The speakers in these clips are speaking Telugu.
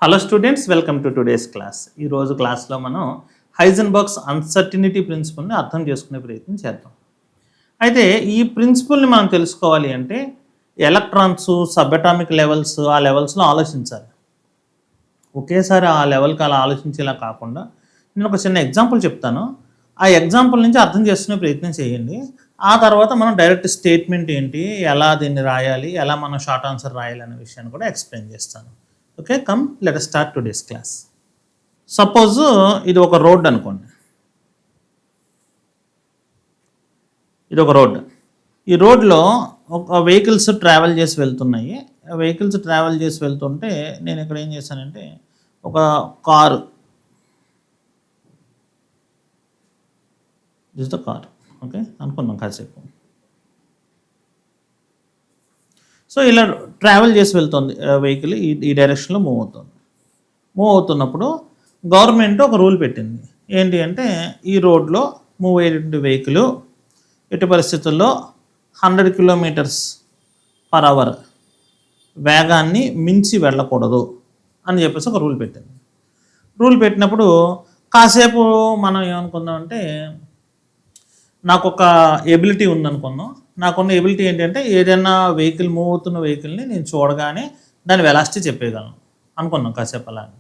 Hello students, welcome to today's class. ఈరోజు క్లాస్లో మనం హైజెన్బర్గ్స్ అన్సర్టినిటీ ప్రిన్సిపల్ని అర్థం చేసుకునే ప్రయత్నం చేద్దాం. అయితే ఈ ప్రిన్సిపల్ని మనం తెలుసుకోవాలి అంటే ఎలక్ట్రాన్స్, సబ్-అటామిక్ లెవెల్స్, ఆ లెవెల్స్లో ఆలోచించాలి. ఒకేసారి ఆ లెవెల్కి అలా ఆలోచించేలా కాకుండా నేను ఒక చిన్న ఎగ్జాంపుల్ చెప్తాను. ఆ ఎగ్జాంపుల్ నుంచి అర్థం చేసుకునే ప్రయత్నం చేయండి. ఆ తర్వాత మనం డైరెక్ట్ స్టేట్మెంట్ ఏంటి, ఎలా దీన్ని రాయాలి, ఎలా మనం షార్ట్ ఆన్సర్ రాయాలి అనే విషయాన్ని కూడా ఎక్స్ప్లెయిన్ చేస్తాను. Okay, come let us start today's class. Suppose ఇది ఒక రోడ్ అనుకోండి. ఇది ఒక రోడ్. ఈ రోడ్లో ఒక వెహికల్స్ ట్రావెల్ చేసి వెళ్తున్నాయి. వెహికల్స్ ట్రావెల్ చేసి వెళ్తుంటే నేను ఇక్కడ ఏం చేశానంటే ఒక car, this the car, okay అనుకున్నాం కాసేపు. సో ఇలా ట్రావెల్ చేసి వెళ్తుంది వెహికల్, ఈ డైరెక్షన్లో మూవ్ అవుతున్నప్పుడు గవర్నమెంట్ ఒక రూల్ పెట్టింది. ఏంటి అంటే ఈ రోడ్లో మూవ్ అయ్యేటువంటి వెహికల్ ఎట్టి పరిస్థితుల్లో 100 km/h వేగాన్ని మించి వెళ్ళకూడదు అని చెప్పేసి ఒక రూల్ పెట్టింది. రూల్ పెట్టినప్పుడు కాసేపు మనం ఏమనుకుందామంటే నాకు ఒక ఎబిలిటీ ఉందనుకుందాం. నాకున్న ఎబిలిటీ ఏంటంటే ఏదైనా వెహికల్ మూవ్ అవుతున్న వెహికల్ని నేను చూడగానే దాని వెలాసిటీ చెప్పేయగలను అనుకున్నాం కాసేపు అలాగే.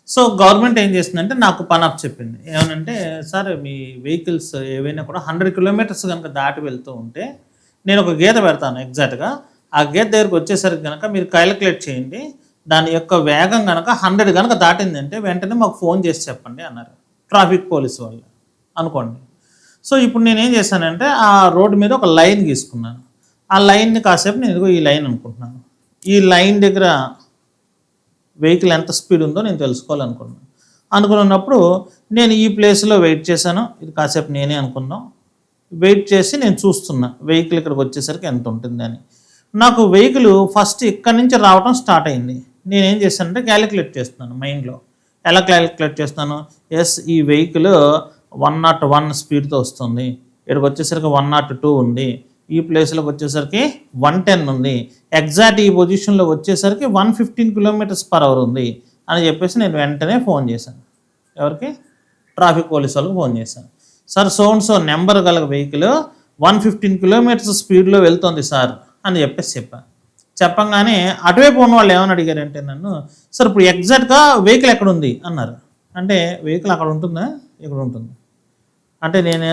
సో గవర్నమెంట్ ఏం చేస్తుందంటే నాకు పని అప్ చెప్పింది. ఏమనంటే సార్ మీ వెహికల్స్ ఏవైనా కూడా 100 km కనుక దాటి వెళ్తూ ఉంటే నేను ఒక గీత పెడతాను ఎగ్జాక్ట్గా. ఆ గీత దగ్గరికి వచ్చేసరికి కనుక మీరు క్యాలిక్యులేట్ చేయండి, దాని యొక్క వేగం కనుక 100 కనుక దాటిందంటే వెంటనే మాకు ఫోన్ చేసి చెప్పండి అన్నారు ట్రాఫిక్ పోలీస్ వాళ్ళు అనుకోండి. సో ఇప్పుడు నేనేం చేశానంటే ఆ రోడ్డు మీద ఒక లైన్ గీసుకున్నాను. ఆ లైన్ని కాసేపు నేను ఇదిగో ఈ లైన్ అనుకుంటున్నాను. ఈ లైన్ దగ్గర వెహికల్ ఎంత స్పీడ్ ఉందో నేను అనుకున్నప్పుడు నేను ఈ ప్లేస్లో వెయిట్ చేశాను. ఇది కాసేపు నేనే అనుకున్నాం. వెయిట్ చేసి నేను చూస్తున్నా వెహికల్ ఇక్కడికి వచ్చేసరికి ఎంత ఉంటుందని. నాకు వెహికల్ ఫస్ట్ ఇక్కడి నుంచి రావడం స్టార్ట్ అయింది. నేనేం చేశానంటే క్యాలిక్యులేట్ చేస్తున్నాను మైండ్లో. ఎలా క్యాలిక్యులేట్ చేస్తున్నాను, ఎస్ ఈ వెహికల్ 101 స్పీడ్తో వస్తుంది, ఇక్కడికి వచ్చేసరికి 102 ఉంది, ఈ ప్లేస్లోకి వచ్చేసరికి 110 ఉంది, ఎగ్జాక్ట్ ఈ పొజిషన్లో వచ్చేసరికి 115 km/h ఉంది అని చెప్పేసి నేను వెంటనే ఫోన్ చేశాను. ఎవరికి? ట్రాఫిక్ పోలీస్ వాళ్ళకి ఫోన్ చేశాను. సార్ సో నెంబర్ గల వెహికల్ 115 km స్పీడ్లో వెళ్తుంది సార్ అని చెప్పాను. చెప్పంగానే అటువైపు ఉన్న వాళ్ళు ఏమని అడిగారంటే నన్ను, సార్ ఇప్పుడు ఎగ్జాక్ట్గా వెహికల్ ఎక్కడ ఉంది అన్నారు. అంటే వెహికల్ అక్కడ ఉంటుందా, ఇక్కడ ఉంటుంది అంటే నేను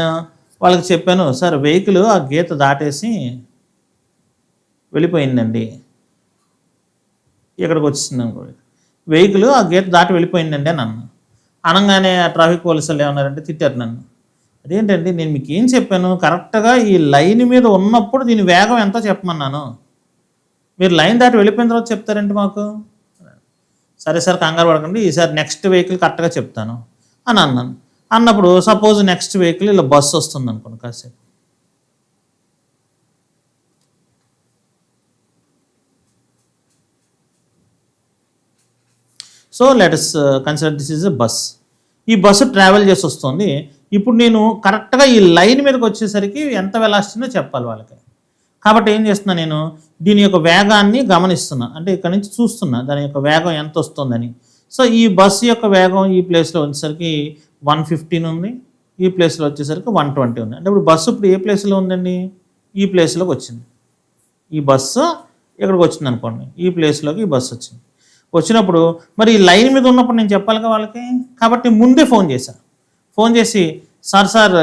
వాళ్ళకి చెప్పాను, సార్ వెహికల్ ఆ గీత దాటేసి వెళ్ళిపోయిందండి, ఇక్కడికి వచ్చింది అనుకోండి, వెహికల్ ఆ గీత దాటి వెళ్ళిపోయిందండి అని అన్న. అనగానే ఆ ట్రాఫిక్ పోలీసు వాళ్ళు ఏమన్నారంటే తిట్టారు నన్ను. అదేంటండి నేను మీకు ఏం చెప్పాను, కరెక్ట్గా ఈ లైన్ మీద ఉన్నప్పుడు దీని వేగం ఎంతో చెప్పమన్నాను, మీరు లైన్ దాటి వెళ్ళిపోయిన తర్వాత చెప్తారంటే మాకు. సరే సార్ కంగారు పడకండి, ఈసారి నెక్స్ట్ వెహికల్ కరెక్ట్గా చెప్తాను అని అన్నాను. అన్నప్పుడు సపోజ్ నెక్స్ట్ వెహికల్ ఇలా బస్సు వస్తుంది అనుకోండి కాసేపు. So let us consider this is a bus. ఈ బస్సు ట్రావెల్ చేసి వస్తుంది. ఇప్పుడు నేను కరెక్ట్గా ఈ లైన్ మీదకి వచ్చేసరికి ఎంత వెలాసిటీనో చెప్పాలి వాళ్ళకి. కాబట్టి ఏం చేస్తున్నా, నేను దీని యొక్క వేగాన్ని గమనిస్తున్నా, అంటే ఇక్కడ నుంచి చూస్తున్నా దాని యొక్క వేగం ఎంత వస్తుందని. సో ఈ బస్సు యొక్క వేగం ఈ ప్లేస్లో వచ్చేసరికి 115 ఉంది, ఈ ప్లేస్లో వచ్చేసరికి 120 ఉంది. అంటే ఇప్పుడు బస్సు ఇప్పుడు ఏ ప్లేస్లో ఉందండి, ఈ ప్లేస్లోకి వచ్చింది. ఈ బస్సు ఇక్కడికి వచ్చింది అనుకోండి, ఈ ప్లేస్లోకి ఈ బస్సు వచ్చినప్పుడు మరి ఈ లైన్ మీద ఉన్నప్పుడు నేను చెప్పాలిగా వాళ్ళకి. కాబట్టి ముందే ఫోన్ చేసి సార్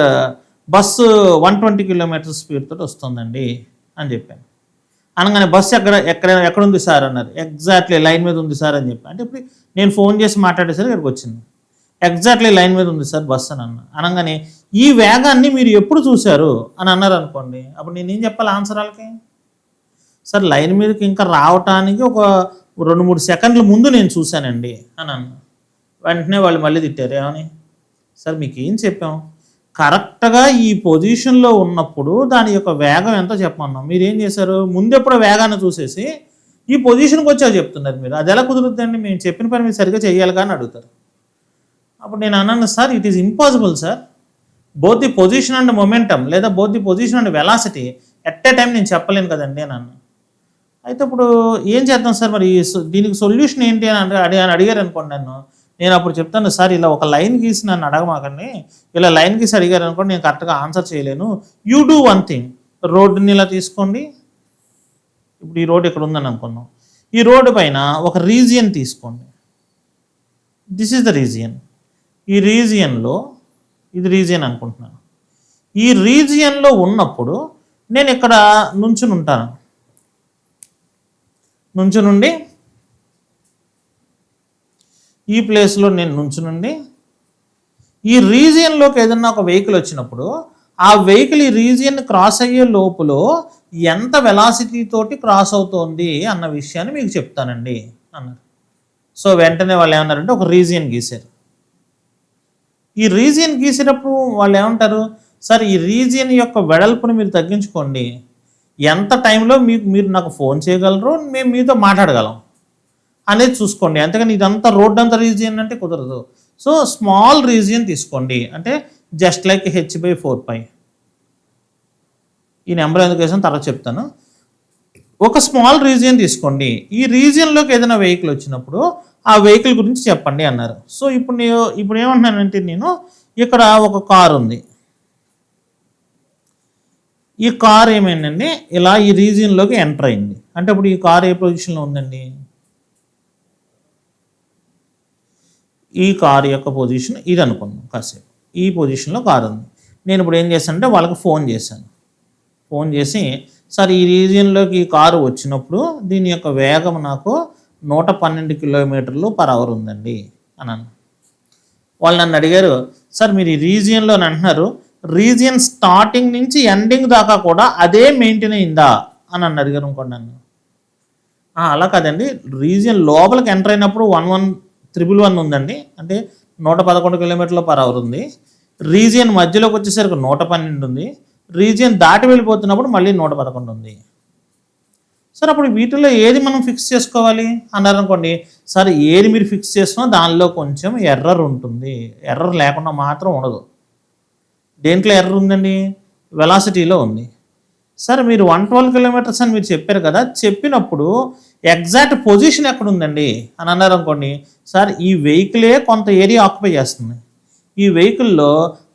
బస్సు 120 km స్పీడ్ తోటి వస్తుందండి అని చెప్పాను. అనగానే బస్సు ఎక్కడ ఉంది సార్ అన్నారు. ఎగ్జాక్ట్లీ లైన్ మీద ఉంది సార్ అని చెప్పాను. అంటే ఇప్పుడు నేను ఫోన్ చేసి మాట్లాడేసరికి ఇక్కడికి వచ్చింది. ఎగ్జాక్ట్లీ లైన్ మీద ఉంది సార్ బస్సు అని అనగానే ఈ వేగాన్ని మీరు ఎప్పుడు చూశారు అని అన్నారు అనుకోండి. అప్పుడు నేనేం చెప్పాలి ఆన్సర్ వాళ్ళకి, సార్ లైన్ మీదకి ఇంకా రావటానికి ఒక 2-3 సెకండ్ల ముందు నేను చూశానండి అని అన్నా. వెంటనే వాళ్ళు మళ్ళీ తిట్టారు, ఏమని, సార్ మీకు ఏం చెప్పాం, కరెక్ట్గా ఈ పొజిషన్లో ఉన్నప్పుడు దాని యొక్క వేగం ఎంతో చెప్పమన్నాం, మీరు ఏం చేశారు, ముందెప్పుడో వేగాన్ని చూసేసి ఈ పొజిషన్కి వచ్చా చెప్తున్నారు మీరు, అది ఎలా కుదురుతుందండి, మేము చెప్పిన పని మీరు సరిగ్గా చేయాలి కానీ అడుగుతారు. అప్పుడు నేను అన్నాను, sir it is impossible sir, both the position and momentum లేదా both the position and velocity at a time నేను చెప్పలేను కదండి అని అన్నా. అయితే ఇప్పుడు ఏం చేద్దాం సార్ మరి దీనికి సొల్యూషన్ ఏంటి అని అడిగారు అనుకోండి నేను అప్పుడు చెప్తాను, సార్ ఇలా ఒక లైన్ గీసి నన్ను అడగమాకండి, ఇలా లైన్ గీసి అడిగారు అనుకోండి నేను కరెక్ట్గా ఆన్సర్ చేయలేను. యూ డూ వన్ థింగ్, రోడ్డుని ఇలా తీసుకోండి. ఇప్పుడు ఈ రోడ్ ఇక్కడ ఉందని అనుకున్నాం, ఈ రోడ్డు పైన ఒక రీజియన్ తీసుకోండి. This is the region. ఈ రీజియన్లో ఇది రీజియన్ అనుకుంటున్నాను. ఈ రీజియన్లో ఉన్నప్పుడు నేను ఇక్కడ నుంచుని ఉంటాను. నుంచునుండి ఈ ప్లేస్లో నేను నుంచునుండి ఈ రీజియన్లోకి ఏదన్నా ఒక వెహికల్ వచ్చినప్పుడు ఆ వెహికల్ ఈ రీజియన్ క్రాస్ అయ్యే లోపల ఎంత వెలాసిటీ తోటి క్రాస్ అవుతోంది అన్న విషయాన్ని మీకు చెప్తానండి అన్నారు. సో వెంటనే వాళ్ళు ఏమన్నారంటే ఒక రీజియన్ గీశారు. ఈ రీజియన్ గీసేటప్పుడు వాళ్ళు ఏమంటారు, సార్ ఈ రీజియన్ యొక్క వెడల్పుని మీరు తగ్గించుకోండి, ఎంత టైంలో మీరు నాకు ఫోన్ చేయగలరు, మేము మీతో మాట్లాడగలం అనేది చూసుకోండి, అంతేగాని ఇదంతా రోడ్ అంతా రీజియన్ అంటే కుదరదు. సో స్మాల్ రీజియన్ తీసుకోండి, అంటే జస్ట్ లైక్ h/4π. ఈ నెంబర్ ఎందుకు వేసాను తర్వాత చెప్తాను. ఒక స్మాల్ రీజియన్ తీసుకోండి, ఈ రీజియన్లోకి ఏదైనా వెహికల్ వచ్చినప్పుడు ఆ వెహికల్ గురించి చెప్పండి అన్నారు. సో ఇప్పుడు ఏమంటున్నానంటే నేను ఇక్కడ ఒక కార్ ఉంది, ఈ కార్ ఏమైందండి ఇలా ఈ రీజియన్లోకి ఎంటర్ అయింది. అంటే ఇప్పుడు ఈ కార్ ఏ పొజిషన్లో ఉందండి, ఈ కార్ యొక్క పొజిషన్ ఇది అనుకుందాం కాసేపు, ఈ పొజిషన్లో కార్ ఉంది. నేను ఇప్పుడు ఏం చేశానంటే వాళ్ళకి ఫోన్ చేశాను. ఫోన్ చేసి, సార్ ఈ రీజియన్లోకి ఈ కారు వచ్చినప్పుడు దీని యొక్క వేగం నాకు 112 km/h ఉందండి అన్నాను. వాళ్ళు నన్ను అడిగారు, సార్ మీరు ఈ రీజియన్లో అంటున్నారు, రీజియన్ స్టార్టింగ్ నుంచి ఎండింగ్ దాకా కూడా అదే మెయింటైన్ అయిందా అని నన్ను అడిగారు అనుకోండి. నన్ను అలా కాదండి, రీజియన్ లోపలికి ఎంటర్ అయినప్పుడు 111 ఉందండి, అంటే 111 km/h ఉంది. రీజియన్ మధ్యలోకి వచ్చేసరికి 112 ఉంది, రీజియన్ దాటి వెళ్ళిపోతున్నప్పుడు మళ్ళీ 111 ఉంది. సార్ అప్పుడు వీటిలో ఏది మనం ఫిక్స్ చేసుకోవాలి అన్నారు అనుకోండి. సార్ ఏది మీరు ఫిక్స్ చేసినా దానిలో కొంచెం ఎర్రర్ ఉంటుంది, ఎర్రర్ లేకుండా మాత్రం ఉండదు. దేంట్లో ఎర్రర్ ఉందండి, వెలాసిటీలో ఉంది. సార్ మీరు 112 km అని మీరు చెప్పారు కదా, చెప్పినప్పుడు ఎగ్జాక్ట్ పొజిషన్ ఎక్కడ ఉందండి అని అన్నారు అనుకోండి. సార్ ఈ వెహికలే కొంత ఏరియా ఆక్యుపై చేస్తుంది, ఈ వెహికల్లో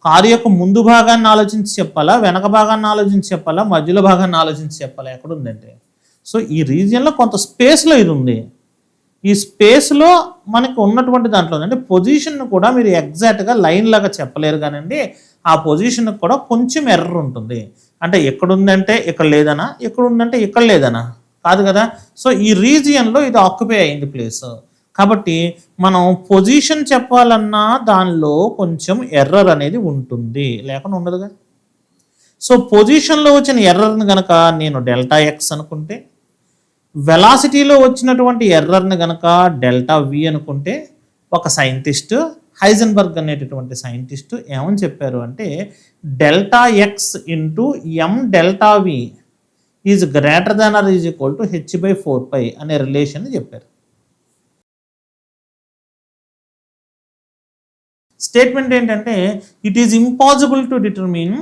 కారు యొక్క ముందు భాగాన్ని ఆలోచించి చెప్పాలా, వెనక భాగాన్ని ఆలోచించి చెప్పాలా, మధ్యలో భాగాన్ని ఆలోచించి చెప్పాలా, ఎక్కడ ఉందంటే. సో ఈ రీజియన్లో కొంత స్పేస్లో ఇది ఉంది, ఈ స్పేస్లో మనకు ఉన్నటువంటి దాంట్లో అంటే పొజిషన్ కూడా మీరు ఎగ్జాక్ట్గా లైన్ లాగా చెప్పలేరు కానండి, ఆ పొజిషన్కి కూడా కొంచెం ఎర్రర్ ఉంటుంది. అంటే ఎక్కడుందంటే ఇక్కడ లేదనా, ఎక్కడుందంటే ఇక్కడ లేదనా కాదు కదా. సో ఈ రీజియన్లో ఇది ఆక్యుపై అయింది ప్లేస్, కాబట్టి మనం పొజిషన్ చెప్పాలన్నా దానిలో కొంచెం ఎర్రర్ అనేది ఉంటుంది, లేకుండా ఉండదుగా. సో పొజిషన్లో వచ్చిన ఎర్రర్ని కనుక నేను Δx అనుకుంటే, వెలాసిటీలో వచ్చినటువంటి ఎర్రర్ని కనుక Δv అనుకుంటే, ఒక సైంటిస్ట్ హైజెన్బర్గ్ అనేటటువంటి సైంటిస్ట్ ఏమని చెప్పారు అంటే Δx × m∆v is greater than or is equal to h/4π అనే రిలేషన్ చెప్పారు. స్టేట్మెంట్ ఏంటంటే it is impossible to determine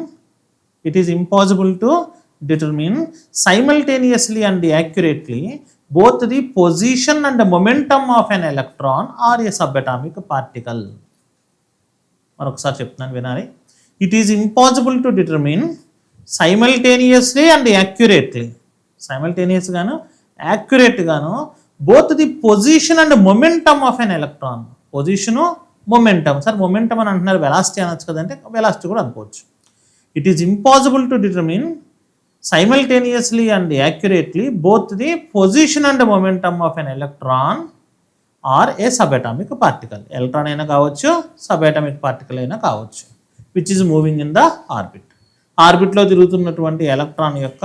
simultaneously and accurately both the position and the momentum of an electron or a subatomic particle. మరొకసారి చెప్తున్నాను వినాలి. It is impossible to determine simultaneously and accurately, simultaneous గాను యాక్యురేట్ గాను both the position and momentum of an electron. Position momentum, sir momentum అని అంటున్నారు, వెలాసిటీ అనొచ్చు కదంటే వెలాసిటీ కూడా అనుకోవచ్చు. It is impossible to determine simultaneously and accurately both the position and momentum of an electron or a subatomic particle. Electron అయినా కావచ్చు, సబాటమిక్ పార్టికల్ అయినా కావచ్చు, which is moving in the orbit. ఆర్బిట్లో తిరుగుతున్నటువంటి ఎలక్ట్రాన్ యొక్క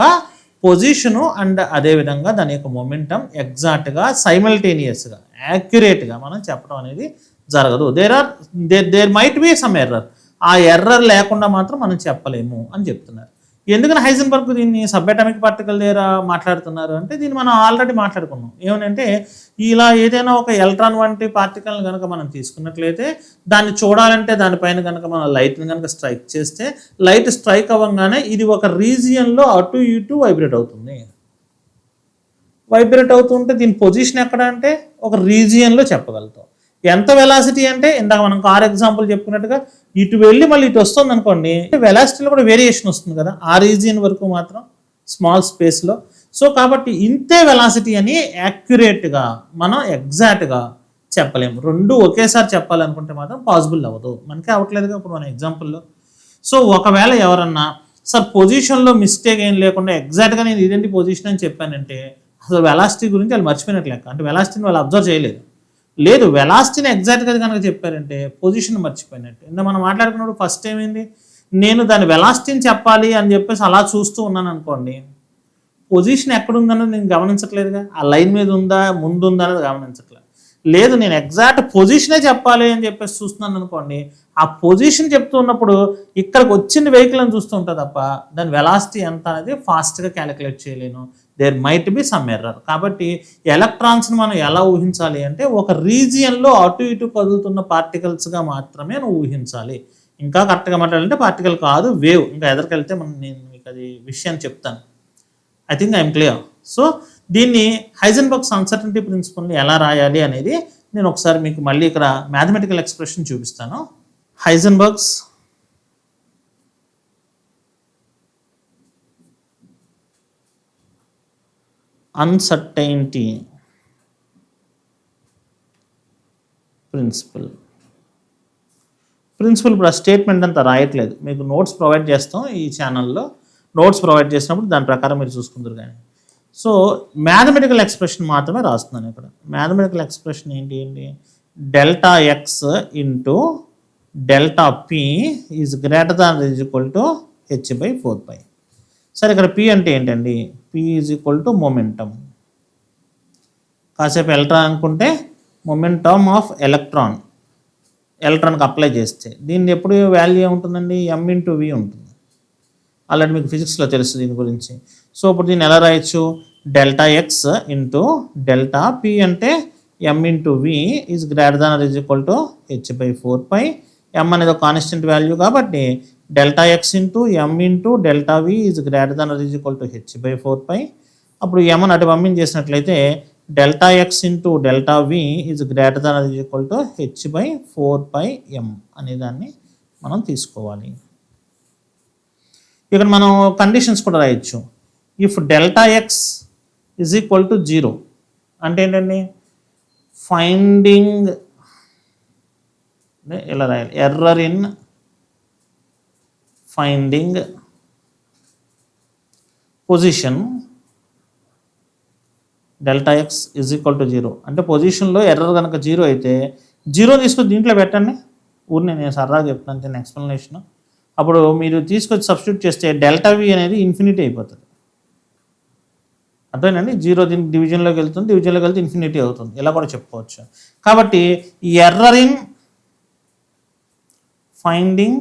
పొజిషను అండ్ అదేవిధంగా దాని యొక్క మొమెంటం ఎగ్జాక్ట్గా సైమల్టేనియస్గా యాక్యురేట్గా మనం చెప్పడం అనేది జరగదు. There might be some error, ఆ ఎర్రర్ లేకుండా మాత్రం మనం చెప్పలేము అని చెప్తున్నారు. ఎందుకని హైజెన్బర్గ్ దీన్ని సబాటమిక్ పార్టికల్ దగ్గర మాట్లాడుతున్నారు అంటే, దీన్ని మనం ఆల్రెడీ మాట్లాడుకున్నాం. ఏమనంటే ఇలా ఏదైనా ఒక ఎలక్ట్రాన్ వంటి పార్టికల్ని కనుక మనం తీసుకున్నట్లయితే దాన్ని చూడాలంటే దానిపైన కనుక మనం లైట్ని కనుక స్ట్రైక్ చేస్తే, లైట్ స్ట్రైక్ అవ్వగానే ఇది ఒక రీజియన్లో అటు ఇటు వైబ్రేట్ అవుతుంది. వైబ్రేట్ అవుతుంటే దీని పొజిషన్ ఎక్కడ అంటే ఒక రీజియన్లో చెప్పగలుగుతాం. ఎంత వెలాసిటీ అంటే ఇందాక మనం కార్ ఎగ్జాంపుల్ చెప్పుకున్నట్టుగా ఇటు వెళ్ళి మళ్ళీ ఇటు వస్తుంది అనుకోండి, వెలాసిటీలో కూడా వేరియేషన్ వస్తుంది కదా ఆ రీజియన్ వరకు మాత్రం స్మాల్ స్పేస్లో. సో కాబట్టి ఇంతే వెలాసిటీ అని యాక్యురేట్గా మనం ఎగ్జాక్ట్గా చెప్పలేము. రెండు ఒకేసారి చెప్పాలనుకుంటే మాత్రం పాసిబుల్ అవ్వదు, మనకే అవ్వట్లేదుగా ఇప్పుడు మన ఎగ్జాంపుల్లో. సో ఒకవేళ ఎవరన్నా సార్ పొజిషన్లో మిస్టేక్ ఏం లేకుండా ఎగ్జాక్ట్గా నేను ఇదేంటి పొజిషన్ అని చెప్పానంటే అసలు వెలాసిటీ గురించి వాళ్ళు మర్చిపోయినట్లు లెక్క. అంటే వెలాసిటీని వాళ్ళు అబ్జర్వ్ చేయలేదు. లేదు, వెలాసిటీని ఎగ్జాక్ట్గా కనుక చెప్పారంటే పొజిషన్ మర్చిపోయినట్టు. ఇందా మనం మాట్లాడుకున్నప్పుడు ఫస్ట్ ఏమైంది, నేను దాని వెలాసిటీని చెప్పాలి అని చెప్పేసి అలా చూస్తూ ఉన్నాను అనుకోండి, పొజిషన్ ఎక్కడుందన్నది నేను గమనించట్లేదుగా, ఆ లైన్ మీద ఉందా ముందు ఉందా అనేది గమనించట్లేదు. లేదు, నేను ఎగ్జాక్ట్ పొజిషనే చెప్పాలి అని చెప్పేసి చూస్తున్నాను అనుకోండి, ఆ పొజిషన్ చెప్తూ ఉన్నప్పుడు ఇక్కడికి వచ్చిన వెహికల్ అని చూస్తూ ఉంటా తప్ప దాని వెలాసిటీ ఎంత అనేది ఫాస్ట్గా క్యాలిక్యులేట్ చేయలేను. There might be some error. కాబట్టి ఎలక్ట్రాన్స్ని మనం ఎలా ఊహించాలి అంటే ఒక రీజియన్లో అటు ఇటు కదులుతున్న పార్టికల్స్గా మాత్రమే నువ్వు ఊహించాలి. ఇంకా కరెక్ట్గా మాట్లాడాలంటే పార్టికల్ కాదు, వేవ్. ఇంకా ఎదరికెళ్తే నేను మీకు అది విషయాన్ని చెప్తాను. I think I'm clear. So దీన్ని హైజెన్బర్గ్స్ అన్సర్టనిటీ ప్రిన్సిపల్ని ఎలా రాయాలి అనేది నేను ఒకసారి మీకు మళ్ళీ ఇక్కడ మ్యాథమెటికల్ ఎక్స్ప్రెషన్ చూపిస్తాను. హైజెన్బర్గ్స్ అన్సర్టైనిటీ ప్రిన్సిపల్ ఇప్పుడు ఆ స్టేట్మెంట్ అంతా రాయట్లేదు, మీకు నోట్స్ ప్రొవైడ్ చేస్తాం ఈ ఛానల్లో. నోట్స్ ప్రొవైడ్ చేసినప్పుడు దాని ప్రకారం మీరు చూసుకుంటారు. కానీ సో మ్యాథమెటికల్ ఎక్స్ప్రెషన్ మాత్రమే రాస్తున్నాను ఇక్కడ. మ్యాథమెటికల్ ఎక్స్ప్రెషన్ ఏంటి, delta x into delta P is greater than is equal to h/4π. సరే, ఇక్కడ పి అంటే ఏంటండి, P is equal to momentum. కాసేపు ఎలక్ట్రాన్ అనుకుంటే మొమెంటమ్ ఆఫ్ ఎలక్ట్రాన్కి అప్లై చేస్తే దీన్ని ఎప్పుడు వాల్యూ ఏముంటుందండి, m/v ఉంటుంది. ఆల్రెడీ మీకు ఫిజిక్స్లో తెలుసు దీని గురించి. సో ఇప్పుడు దీన్ని ఎలా రాయొచ్చు, delta x into delta p అంటే m/v is greater than is equal to h/4π. m అనేది ఒక కాన్స్టెంట్ వాల్యూ కాబట్టి delta x into m into delta v is greater than is equal to h/4π. అప్పుడు m అని అటు పంపించేసినట్లయితే delta x into delta v is greater than is equal to h/4πm అనేదాన్ని మనం తీసుకోవాలి. ఇక్కడ మనం కండిషన్స్ కూడా రాయొచ్చు. If delta x is equal to 0 అంటే ఏంటండి, ఫైండింగ్ ఇలా రాయాలి, error in finding position delta x is equal to 0 అంటే పొజిషన్లో ఎర్రర్ కనుక 0 అయితే 0 తీసుకొని దీంట్లో పెట్టండి. ఊరిని నేను సరదాగా చెప్తాను నేను ఎక్స్ప్లెనేషన్. అప్పుడు మీరు తీసుకొచ్చి సబ్స్టిట్యూట్ చేస్తే డెల్టా వి అనేది ఇన్ఫినిటీ అయిపోతుంది. అర్థమైందండి, 0 దీనికి డివిజన్లోకి వెళ్తుంది, డివిజన్లోకి వెళ్తే ఇన్ఫినిటీ అవుతుంది, ఇలా కూడా చెప్పుకోవచ్చు. కాబట్టి ఈ error in finding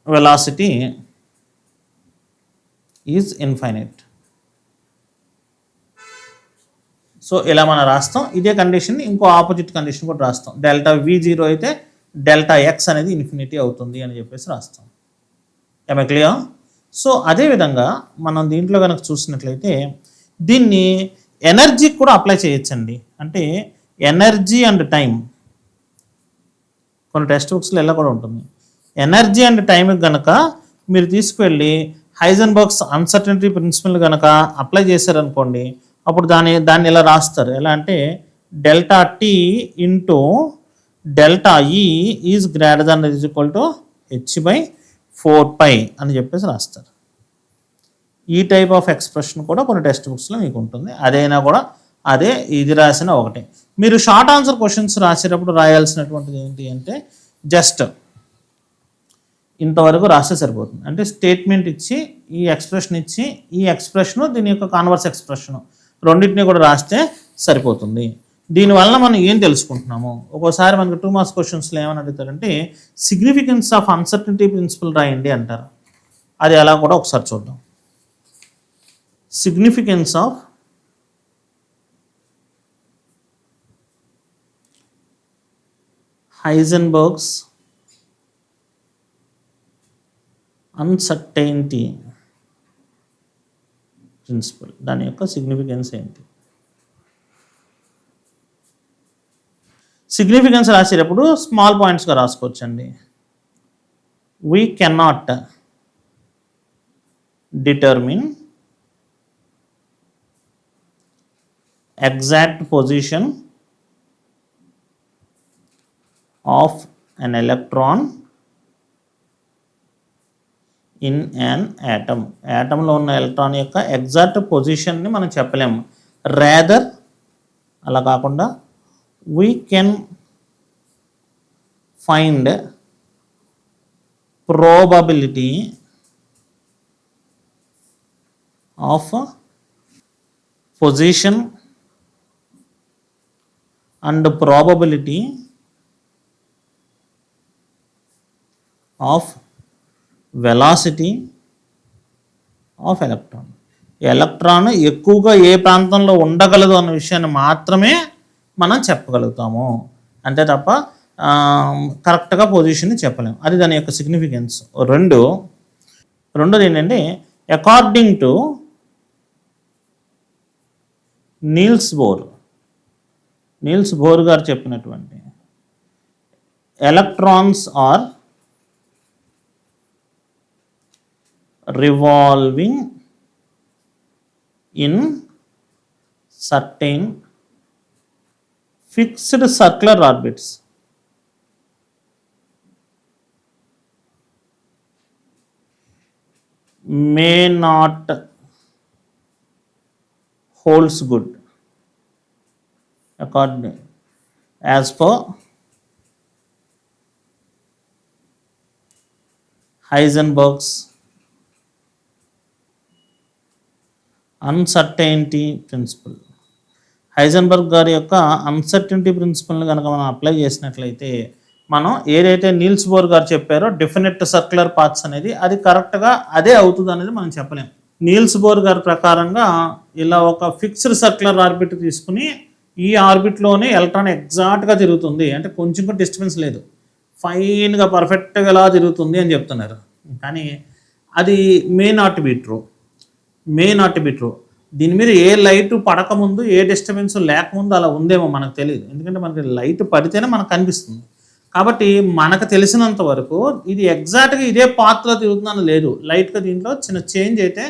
velocity is infinite. So ఇలా మనం రాస్తాం. ఇదే కండిషన్ ఇంకో ఆపోజిట్ కండిషన్ కూడా రాస్తాం. డెల్టా v0 అయితే డెల్టా ఎక్స్ అనేది ఇన్ఫినిటీ అవుతుంది అని చెప్పేసి రాస్తాం. ఏమై క్లియర్? సో అదేవిధంగా మనం దీంట్లో కనుక చూసినట్లయితే దీన్ని ఎనర్జీకి కూడా అప్లై చేయొచ్చండి. అంటే ఎనర్జీ అండ్ టైం కొన్ని టెక్స్ట్ బుక్స్లో ఎలా కూడా ఉంటుంది. ఎనర్జీ అండ్ టైంకి కనుక మీరు తీసుకువెళ్ళి హైజెన్బర్గ్స్ అన్సర్టనిటీ ప్రిన్సిపల్ కనుక అప్లై చేశారనుకోండి, అప్పుడు దాన్ని ఇలా రాస్తారు. ఎలా అంటే డెల్టా టీ ఇంటూ డెల్టా ఈ is greater than is equal to h/4π అని చెప్పేసి రాస్తారు. ఈ టైప్ ఆఫ్ ఎక్స్ప్రెషన్ కూడా కొన్ని టెక్స్ట్ బుక్స్లో మీకు ఉంటుంది. అదైనా కూడా అదే, ఇది రాసిన ఒకటే. మీరు షార్ట్ ఆన్సర్ క్వశ్చన్స్ రాసేటప్పుడు రాయాల్సినటువంటిది ఏంటి అంటే జస్ట్ ఇంతవరకు రాస్తే సరిపోతుంది. అంటే స్టేట్మెంట్ ఇచ్చి ఈ ఎక్స్ప్రెషన్ ఇచ్చి ఈ ఎక్స్ప్రెషను దీని యొక్క కాన్వర్స్ ఎక్స్ప్రెషను రెండింటిని కూడా రాస్తే సరిపోతుంది. దీనివల్ల మనం ఏం తెలుసుకుంటున్నాము, ఒక్కోసారి మనకు 2 మార్క్స్ క్వశ్చన్స్లో ఏమని అడుగుతారంటే సిగ్నిఫికెన్స్ ఆఫ్ అన్సర్టనిటీ ప్రిన్సిపల్ రాయండి అంటారు. అది ఎలా కూడా ఒకసారి చూద్దాం. Significance of Heisenberg's uncertainty principle. దాని యొక్క సిగ్నిఫికెన్స్ ఏంటి? సిగ్నిఫికెన్స్ రాసేటప్పుడు స్మాల్ పాయింట్స్గా రాసుకోవచ్చండి. We cannot determine exact position of an electron in an atom. యాటంలో ఉన్న ఎలక్ట్రాన్ యొక్క ఎగ్జాక్ట్ పొజిషన్ని మనం చెప్పలేము. రాదర్ అలా కాకుండా we can find probability of position and probability of velocity of electron. Electron ఎక్కువగా ఏ ప్రాంతంలో ఉండగలదు అన్న విషయాన్ని మాత్రమే మనం చెప్పగలుగుతాము, అంతే తప్ప కరెక్ట్గా పొజిషన్ని చెప్పలేము. అది దాని యొక్క సిగ్నిఫికెన్స్. రెండోది ఏంటంటే అకార్డింగ్ టు నీల్స్ బోర్ గారు చెప్పినటువంటి electrons are revolving in certain fixed circular orbits. May not holds good according as per Heisenberg's uncertainty principle. Heisenberg గారి యొక్క అన్సర్టనిటీ ప్రిన్సిపల్ని కనుక మనం అప్లై చేసినట్లయితే మనం ఏదైతే నీల్స్ బోర్ గారు చెప్పారో డెఫినెట్ సర్క్యులర్ పాత్స్ అనేది అది కరెక్ట్గా అదే అవుతుంది అనేది మనం చెప్పలేం. నీల్స్ బోర్ గారి ప్రకారంగా ఇలా ఒక ఫిక్స్డ్ సర్క్యులర్ ఆర్బిట్ తీసుకుని ఈ ఆర్బిట్లోనే ఎలక్ట్రాన్ ఎగ్జాక్ట్గా తిరుగుతుంది, అంటే కొంచెం కూడా డిస్టర్బెన్స్ లేదు, ఫైన్గా పర్ఫెక్ట్గా ఎలా తిరుగుతుంది అని చెప్తున్నారు. కానీ అది మే నాట్ బి ట్రూ. దీని మీద ఏ లైట్ పడకముందు ఏ డిస్టర్బెన్స్ లేకముందు అలా ఉందేమో మనకు తెలియదు, ఎందుకంటే మనకి లైట్ పడితేనే మనకు కనిపిస్తుంది. కాబట్టి మనకు తెలిసినంత వరకు ఇది ఎగ్జాక్ట్గా ఇదే పాత్రలో తిరుగుతుందని లేదు, లైట్గా దీంట్లో చిన్న చేంజ్ అయితే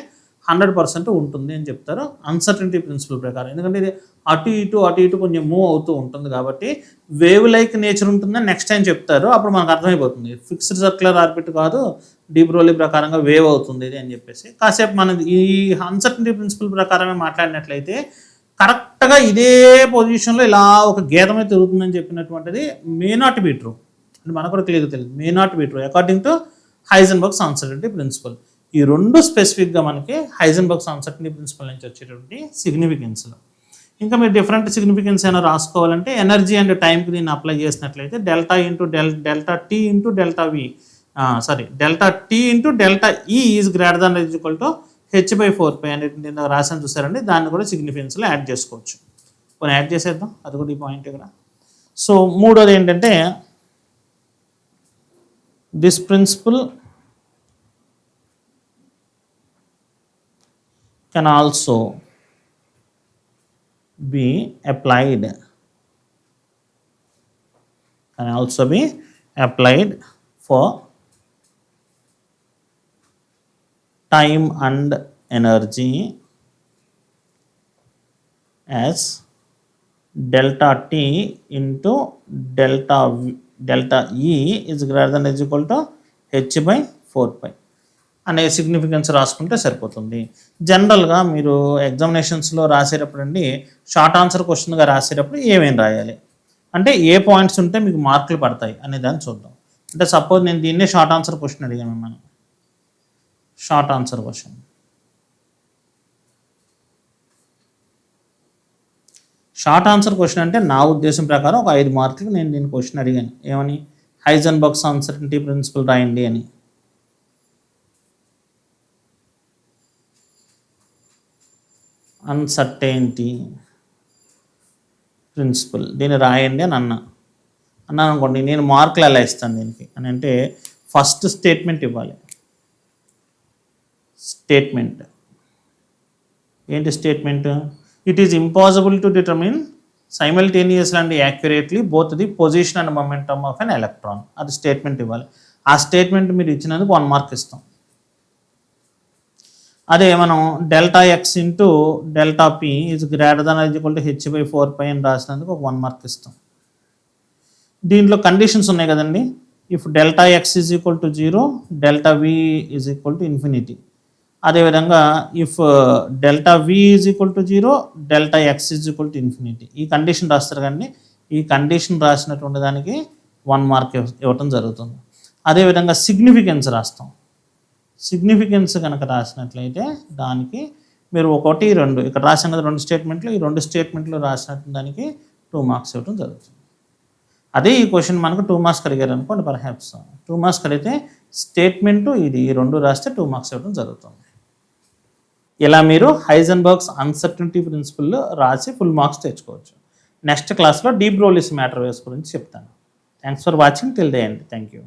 100% ఉంటుంది అని చెప్తారు అన్సర్టనిటీ ప్రిన్సిపల్ ప్రకారం. ఎందుకంటే ఇది అటు ఇటు కొంచెం మూవ్ అవుతూ ఉంటుంది కాబట్టి వేవ్ లైక్ నేచర్ ఉంటుందని నెక్స్ట్ టైం చెప్తారు, అప్పుడు మనకు అర్థమైపోతుంది ఫిక్స్డ్ సర్క్యులర్ ఆర్బిట్ కాదు, డీ బ్రోలీ ప్రకారంగా వేవ్ అవుతుంది ఇది అని చెప్పేసి. కాసేపు మనం ఈ అన్సర్టనిటీ ప్రిన్సిపల్ ప్రకారమే మాట్లాడినట్లయితే కరెక్ట్గా ఇదే పొజిషన్లో ఇలా ఒక గీతమే తిరుగుతుందని చెప్పినటువంటిది మే నాట్ బి ట్రూ, అంటే మనకు కూడా తెలియదు may not be true according to Heisenberg's uncertainty principle. ఈ రెండు స్పెసిఫిక్గా మనకి హైజెన్బర్గ్స్ అన్సర్టనిటీ ప్రిన్సిపల్ నుంచి వచ్చేటువంటి సిగ్నిఫికెన్స్లో. ఇంకా మీరు డిఫరెంట్ సిగ్నిఫికెన్స్ అయినా రాసుకోవాలంటే ఎనర్జీ అండ్ టైంకి దీన్ని అప్లై చేసినట్లయితే డెల్టా టీ ఇంటూ డెల్టా ఈ is greater than is equal to h/4π అనేది రాసాను చూసారండి, దాన్ని కూడా సిగ్నిఫికెన్స్లో యాడ్ చేసుకోవచ్చు. కొన్ని యాడ్ చేసేద్దాం, అది కూడా ఈ పాయింట్ ఇక్కడ. సో మూడోది ఏంటంటే this principle can also be applied for time and energy as delta t into delta E is greater than or equal to h/4π అనే సిగ్నిఫికెన్స్ రాసుకుంటే సరిపోతుంది. జనరల్గా మీరు ఎగ్జామినేషన్స్లో రాసేటప్పుడు అండి షార్ట్ ఆన్సర్ క్వశ్చన్గా రాసేటప్పుడు ఏమేమి రాయాలి అంటే ఏ పాయింట్స్ ఉంటే మీకు మార్కులు పడతాయి అనే దాన్ని చూద్దాం. అంటే సపోజ్ నేను దీన్నే షార్ట్ ఆన్సర్ క్వశ్చన్ అడిగాను మనం, షార్ట్ ఆన్సర్ క్వశ్చన్ అంటే నా ఉద్దేశం ప్రకారం ఒక 5 మార్కులకి నేను దీని క్వశ్చన్ అడిగాను, ఏమని హైజెన్బర్గ్స్ అన్సర్టనిటీ ప్రిన్సిపల్ రాయండి అని. అన్సర్టైనిటీ ప్రిన్సిపల్ దీన్ని రాయండి అని అన్నాను అనుకోండి, నేను మార్కులు ఎలా ఇస్తాను దీనికి అని అంటే ఫస్ట్ స్టేట్మెంట్ ఇవ్వాలి. ఏంటి statement? It is impossible to determine simultaneously and accurately both the position and momentum of an electron. అది స్టేట్మెంట్ ఇవ్వాలి. ఆ స్టేట్మెంట్ మీరు ఇచ్చినందుకు 1 మార్క్ ఇస్తాం. అదే మనం delta x into delta P is greater than is equal to h/4π అని రాసినందుకు ఒక 1 మార్క్ ఇస్తాం. దీంట్లో కండిషన్స్ ఉన్నాయి కదండి. If delta x is equal to 0, delta v is equal to infinity. అదేవిధంగా if delta v is equal to 0, delta x is equal to infinity. ఈ కండిషన్ రాస్తారు కానీ ఈ కండిషన్ రాసినటువంటి దానికి 1 మార్క్ ఇవ్వటం జరుగుతుంది. అదేవిధంగా సిగ్నిఫికెన్స్ రాస్తాం. సిగ్నిఫికెన్స్ కనుక రాసినట్లయితే దానికి మీరు 1, 2 ఇక్కడ రాసాం కదా 2 స్టేట్మెంట్లు, ఈ 2 స్టేట్మెంట్లు రాసినట్టు దానికి 2 మార్క్స్ ఇవ్వడం జరుగుతుంది. అదే ఈ క్వశ్చన్ మనకు 2 మార్క్స్ అడిగారు అనుకోండి, పర్హాప్స్ 2 మార్క్స్ అడిగితే స్టేట్మెంటు ఇది ఈ 2 రాస్తే 2 మార్క్స్ ఇవ్వడం జరుగుతుంది. ఇలా మీరు హైజెన్బర్గ్స్ అన్సర్టనిటీ ప్రిన్సిపల్ రాసి ఫుల్ మార్క్స్ తెచ్చుకోవచ్చు. నెక్స్ట్ క్లాస్లో డీ బ్రోగ్లీస్ మ్యాటర్ వేస్ గురించి చెప్తాను. Thanks for watching till the end. Thank you.